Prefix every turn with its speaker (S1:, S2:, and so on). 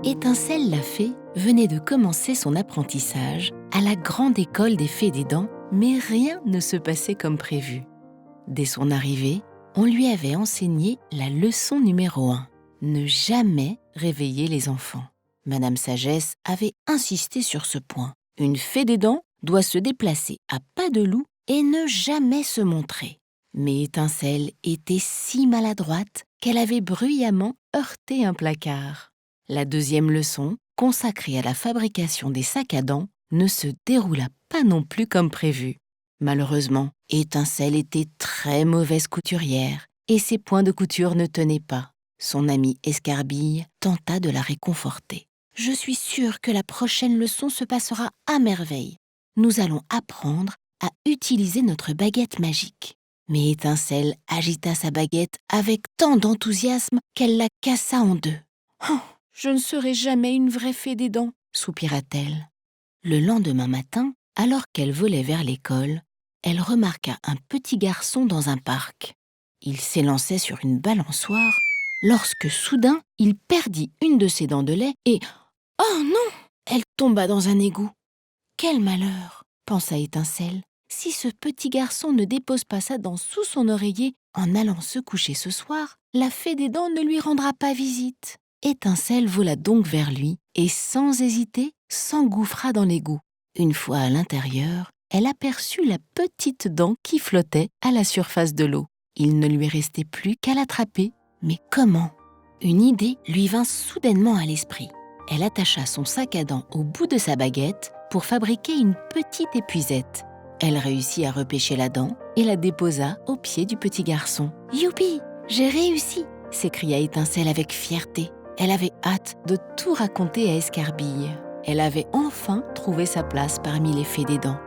S1: Étincelle la fée venait de commencer son apprentissage à la grande école des fées des dents, mais rien ne se passait comme prévu. Dès son arrivée, on lui avait enseigné la leçon numéro 1, ne jamais réveiller les enfants. Madame Sagesse avait insisté sur ce point. Une fée des dents doit se déplacer à pas de loup et ne jamais se montrer. Mais Étincelle était si maladroite qu'elle avait bruyamment heurté un placard. La deuxième leçon, consacrée à la fabrication des sacs à dents, ne se déroula pas non plus comme prévu. Malheureusement, Étincelle était très mauvaise couturière et ses points de couture ne tenaient pas. Son amie Escarbille tenta de la réconforter. « Je suis sûre que la prochaine leçon se passera à merveille. Nous allons apprendre à utiliser notre baguette magique. » Mais Étincelle agita sa baguette avec tant d'enthousiasme qu'elle la cassa en deux. « Oh, je ne serai jamais une vraie fée des dents » soupira-t-elle. Le lendemain matin, alors qu'elle volait vers l'école, elle remarqua un petit garçon dans un parc. Il s'élançait sur une balançoire lorsque soudain, il perdit une de ses dents de lait et « Oh non !» Elle tomba dans un égout. « Quel malheur !» pensa Étincelle. « Si ce petit garçon ne dépose pas sa dent sous son oreiller en allant se coucher ce soir, la fée des dents ne lui rendra pas visite. » Étincelle vola donc vers lui et, sans hésiter, s'engouffra dans l'égout. Une fois à l'intérieur, elle aperçut la petite dent qui flottait à la surface de l'eau. Il ne lui restait plus qu'à l'attraper. Mais comment ? Une idée lui vint soudainement à l'esprit. Elle attacha son sac à dents au bout de sa baguette pour fabriquer une petite épuisette. Elle réussit à repêcher la dent et la déposa au pied du petit garçon. « Youpi, j'ai réussi !» s'écria Étincelle avec fierté. Elle avait hâte de tout raconter à Escarbille. Elle avait enfin trouvé sa place parmi les fées des dents.